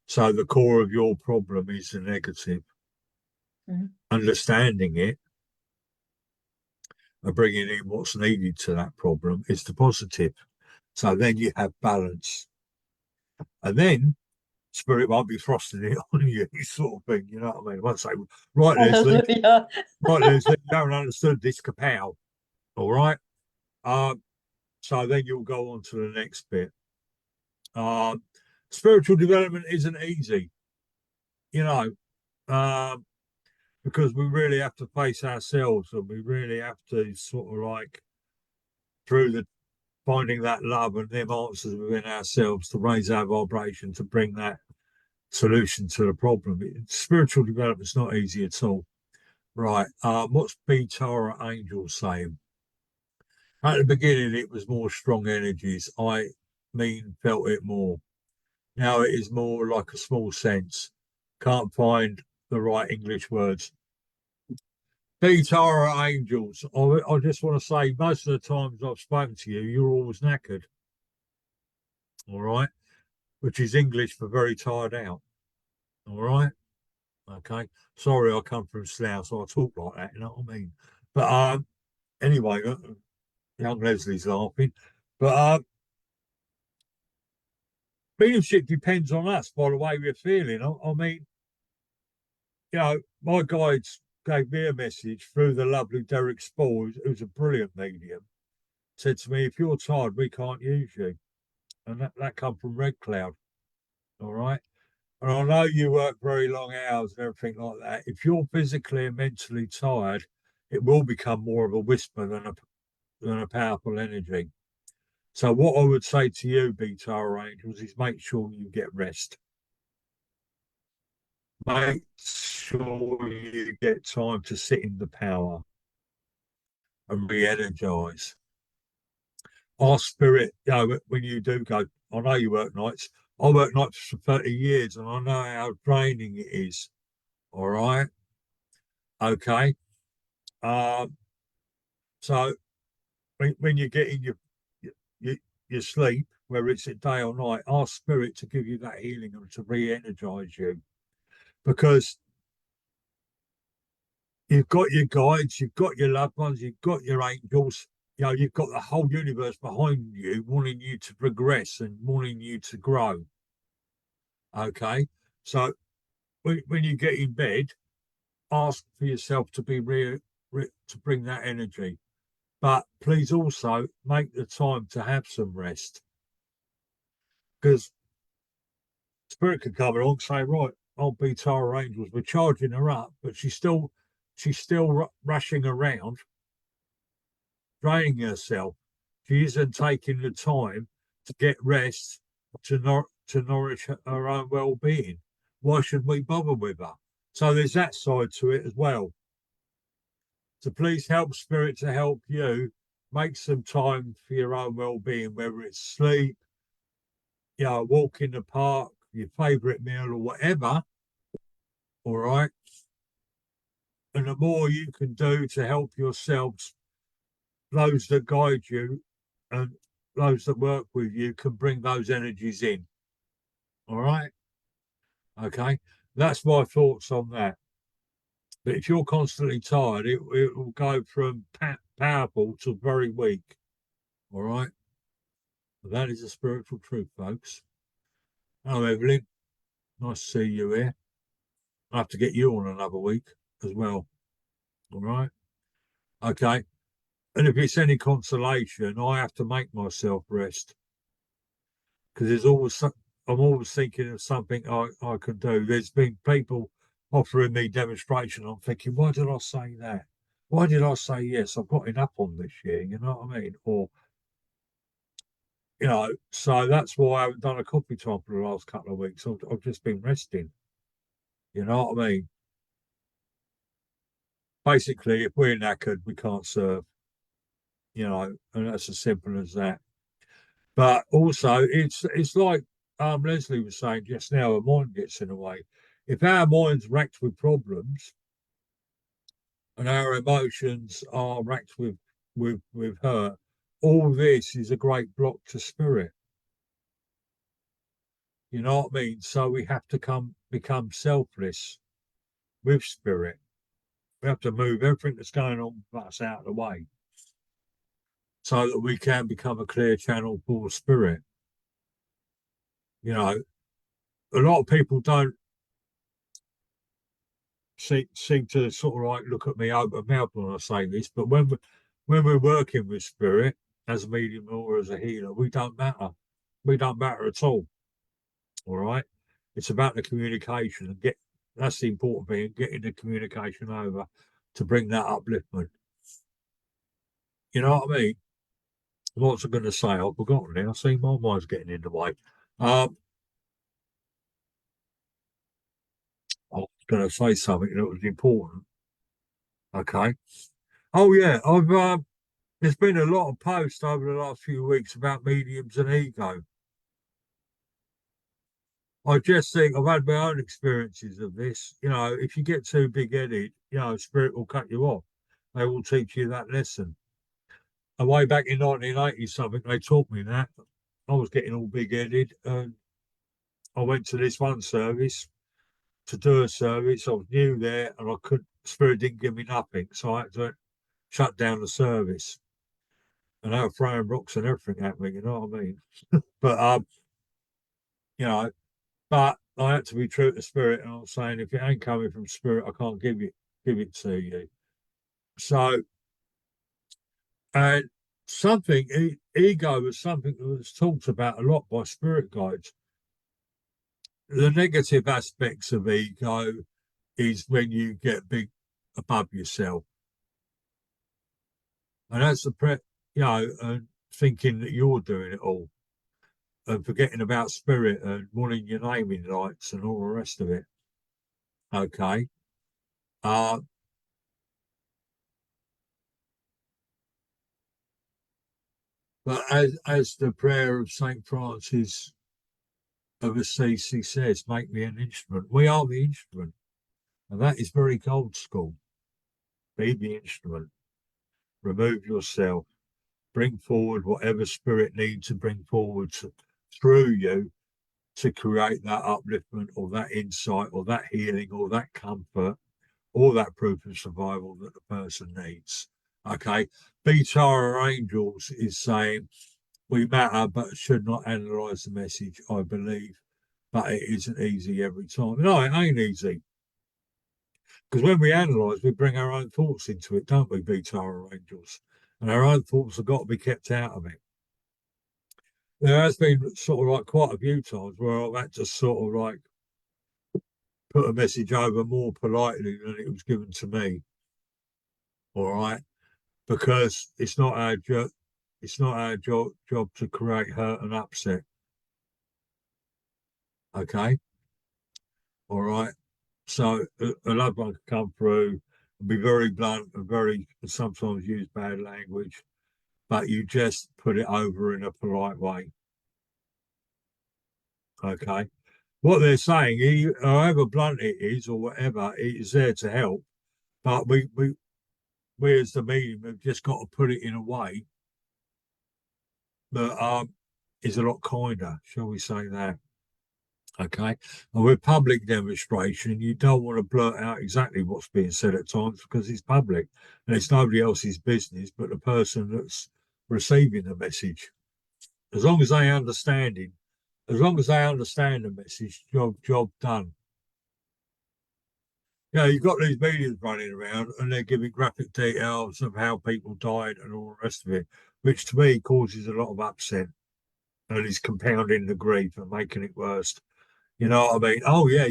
So the core of your problem is the negative. Mm-hmm. Understanding it and bringing in what's needed to that problem is the positive. So then you have balance. And then spirit won't be thrusting it on you, sort of thing. You know what I mean? I won't say, Hallelujah. Right, Leslie, you haven't understood this kapow. All right. So then you'll go on to the next bit. Spiritual development isn't easy. You know, because we really have to face ourselves, and we really have to sort of like through the finding that love and them answers within ourselves to raise our vibration to bring that solution to the problem. Spiritual development's not easy at all. Right. What's Tara Angel saying? At the beginning, it was more strong energies. I mean, felt it more. Now it is more like a small sense. Can't find the right English words. Tara Angels. I just want to say, most of the times I've spoken to you, you're always knackered. All right. Which is English for very tired out. All right. Okay. Sorry, I come from Slough, so I talk like that. You know what I mean? But anyway, young Leslie's laughing. But mediumship depends on us by the way we're feeling. I mean, my guides gave me a message through the lovely Derek Spall, who's a brilliant medium. Said to me, if you're tired, we can't use you. And that come from Red Cloud. All right. And I know you work very long hours and everything like that. If you're physically and mentally tired, it will become more of a whisper than a powerful energy. So what I would say to you, Beta Angels, is make sure you get rest. Make sure you get time to sit in the power and re-energize. Our spirit, when you do go, I know you work nights. I work nights for 30 years and I know how draining it is. All right. Okay. So when you get in your, your sleep, whether it's at day or night, ask spirit to give you that healing and to re-energize you. Because you've got your guides, you've got your loved ones, you've got your angels, you've got the whole universe behind you wanting you to progress and wanting you to grow. Okay. So when you get in bed, ask for yourself to be to bring that energy. But please also make the time to have some rest. Because spirit could come along and say, right, I'll be Tara Angels. We're charging her up, but she's still rushing around, draining herself. She isn't taking the time to get rest to nourish her own well-being. Why should we bother with her? So there's that side to it as well. So please help spirit to help you make some time for your own well-being, whether it's sleep, walk in the park, your favourite meal or whatever. All right. And the more you can do to help yourselves, those that guide you and those that work with you can bring those energies in. All right. Okay. That's my thoughts on that. But if you're constantly tired, it will go from powerful to very weak. All right. That is a spiritual truth, folks. Hello, Evelyn. Nice to see you here. I have to get you on another week as well. All right. Okay. And if it's any consolation, I have to make myself rest because I'm always thinking of something I can do. There's been people offering me demonstration. I'm thinking, why did I say that? Why did I say yes? I've got enough on this year, you know what I mean? Or, so that's why I haven't done a coffee time for the last couple of weeks. I've just been resting. You know what I mean? Basically, if we're knackered, we can't serve, and that's as simple as that. But also, it's like Leslie was saying just now, our mind gets in the way. If our mind's racked with problems and our emotions are racked with hurt, all this is a great block to spirit. You know what I mean? So we have to become selfless with spirit. We have to move everything that's going on with us out of the way so that we can become a clear channel for spirit. A lot of people don't seem to sort of like look at me open mouth when I say this, but when we're working with spirit as a medium or as a healer, we don't matter. We don't matter at all. All right. It's about the communication that's the important thing, getting the communication over to bring that upliftment. You know what I mean? What was I going to say? I've forgotten now. See, my mind's getting in the way. I was going to say something that was important. Okay. Oh yeah, I've there's been a lot of posts over the last few weeks about mediums and ego. I just think I've had my own experiences of this. You know, if you get too big-headed, spirit will cut you off. They will teach you that lesson. And way back in 1980 something, they taught me that. I was getting all big-headed, and I went to this one service to do a service. I was new there, and I could spirit didn't give me nothing, so I had to shut down the service. And they were throwing rocks and everything at me. You know what I mean? But you know, but I had to be true to spirit, and I was saying, if it ain't coming from spirit, I can't give it to you. So, and something ego was something that was talked about a lot by spirit guides. The negative aspects of ego is when you get big above yourself, and that's and thinking that you're doing it all, and forgetting about spirit and wanting your naming rights and all the rest of it. Okay. Uh, but as the prayer of Saint Francis of Assisi says, make me an instrument. We are the instrument. And that is very old school. Be the instrument. Remove yourself. Bring forward whatever spirit needs to bring forward through you to create that upliftment or that insight or that healing or that comfort or that proof of survival that the person needs. Okay. Beta Angels is saying, we matter, but should not analyse the message, I believe. But it isn't easy every time. No, it ain't easy. Because when we analyse, we bring our own thoughts into it, don't we, Beta Angels? And our own thoughts have got to be kept out of it. There has been sort of like quite a few times where I've had to sort of like put a message over more politely than it was given to me. All right. Because it's not our job to create hurt and upset. Okay. All right. So a loved one can come through and be very blunt and very sometimes use bad language, but you just put it over in a polite way. Okay. What they're saying, however blunt it is or whatever, it is there to help. But we as the medium have just got to put it in a way that is a lot kinder, shall we say that? Okay. And with public demonstration, you don't want to blurt out exactly what's being said at times because it's public and it's nobody else's business but the person that's receiving the message. As long as they as long as they understand the message, job done. You've got these medias running around and they're giving graphic details of how people died and all the rest of it, which to me causes a lot of upset and is compounding the grief and making it worse. You know what I mean? Oh yeah,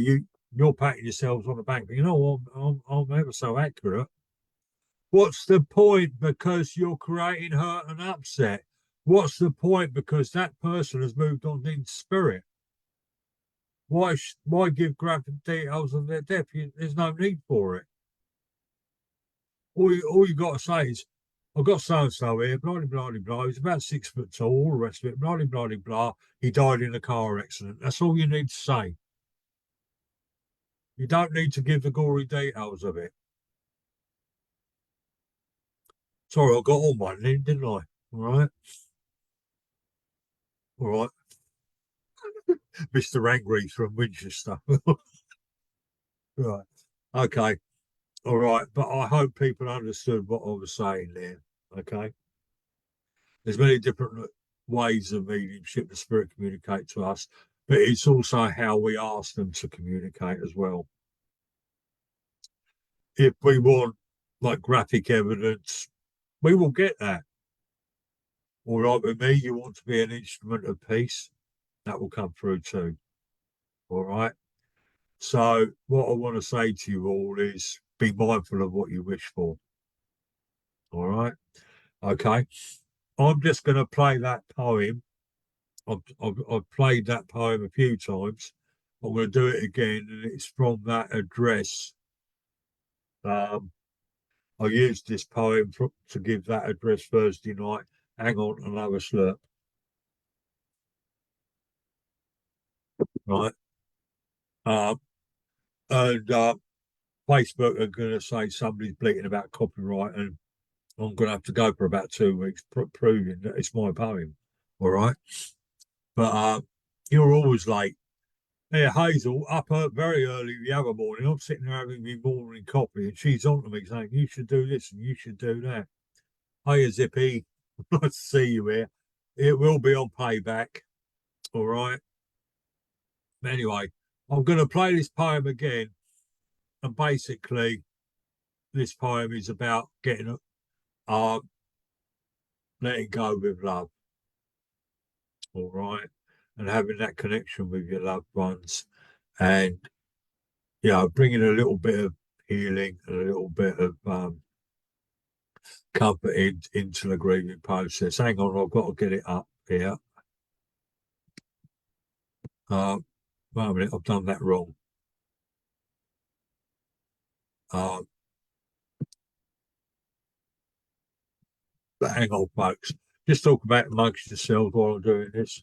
you're patting yourselves on the back, but you know I'm ever so accurate. What's the point? Because you're creating hurt and upset. What's the point? Because that person has moved on in spirit. Why give graphic details of their death? There's no need for it. All you got to say is, I've got so and so here, blah blah blah blah. He's about 6 foot tall, all the rest of it, blah blah blah. He died in a car accident. That's all you need to say. You don't need to give the gory details of it. Sorry, I got all mine in, didn't I? All right. All right. Mr. Angry from Winchester. Right. Okay. All right. But I hope people understood what I was saying there. Okay. There's many different ways of mediumship the spirit communicate to us, but it's also how we ask them to communicate as well. If we want like graphic evidence, we will get that. All right, with me, you want to be an instrument of peace, that will come through too. All right. So what I want to say to you all is be mindful of what you wish for. All right. Okay. I'm just going to play that poem. I've played that poem a few times. I'm going to do it again, and it's from that address. Um, I used this poem to give that address Thursday night. Hang on, another slurp. Right. Um, and Facebook are going to say somebody's bleating about copyright, and I'm going to have to go for about 2 weeks proving that it's my poem. All right. But you're always late. Yeah, Hazel up very early the other morning. I'm sitting there having my morning coffee, and she's on to me saying, "You should do this and you should do that." Hiya, Zippy. Nice to see you here. It will be on payback. All right. Anyway, I'm going to play this poem again, and basically, this poem is about getting uh, letting go with love. All right, and having that connection with your loved ones, and bringing a little bit of healing and a little bit of comfort into the grieving process. Hang on, I've got to get it up here. Wait a minute, I've done that wrong. Uh, but hang on, folks. Just talk about it amongst yourselves while I'm doing this.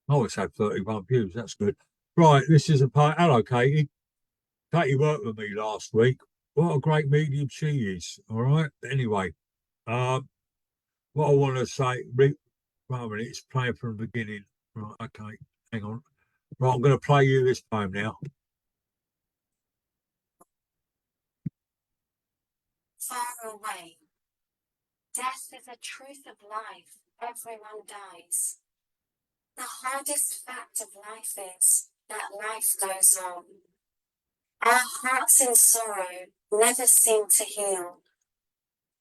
Oh, it's had 31 views. That's good. Right, this is a part. Hello, Katie. Katie worked with me last week. What a great medium she is. All right. Anyway, what I want to say, wait a minute, it's playing from the beginning. Right, okay, hang on. Right, I'm going to play you this poem now. Far away. Death is a truth of life. Everyone dies. The hardest fact of life is that life goes on. Our hearts in sorrow never seem to heal.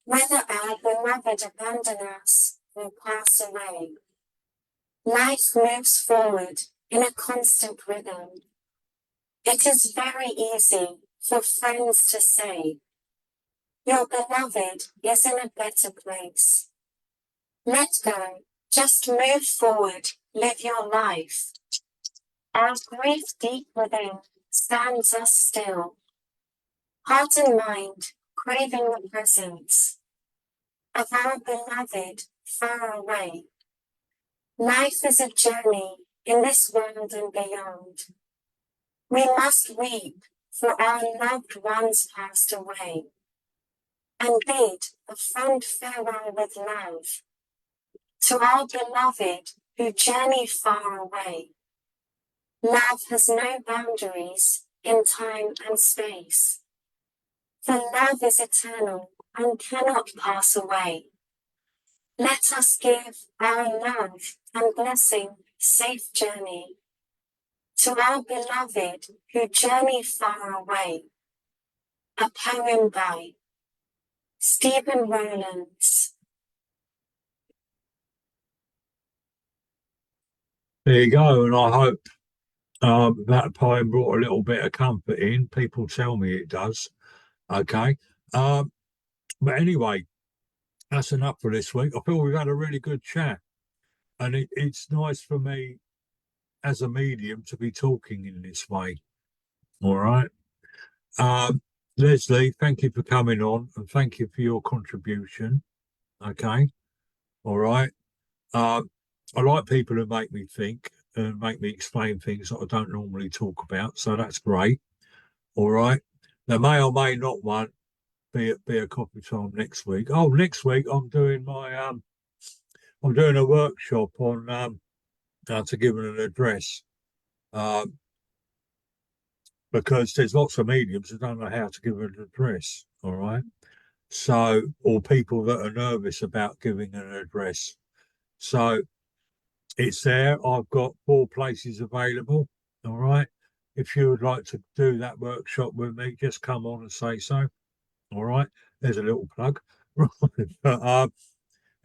Whether our beloved abandon us or pass away, life moves forward in a constant rhythm. It is very easy for friends to say, "Your beloved is in a better place." Let go, just move forward, live your life. Our grief deep within stands us still, heart and mind craving the presence of our beloved far away. Life is a journey in this world and beyond. We must weep for our loved ones passed away, and bid a fond farewell with love to our beloved who journey far away. Love has no boundaries in time and space, for love is eternal and cannot pass away. Let us give our love and blessing safe journey to our beloved who journey far away. A poem by Stephen Rowlands. There you go, and I hope that poem brought a little bit of comfort in. People tell me it does. Okay, but anyway, that's enough for this week. I feel we've had a really good chat, and it's nice for me as a medium to be talking in this way. All right. Um, Leslie, thank you for coming on and thank you for your contribution. Okay. All right. I like people who make me think and make me explain things that I don't normally talk about. So that's great. All right. There may or may not want be a coffee time next week. Oh, next week I'm doing a workshop on how to give an address. Um, because there's lots of mediums who don't know how to give an address. All right. So, or people that are nervous about giving an address. So it's there. I've got 4 places available. All right. if you would like to do that workshop with me, just come on and say so. All right, there's a little plug. Right, but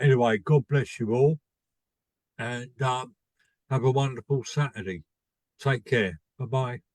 anyway, God bless you all, and have a wonderful Saturday. Take care. Bye bye.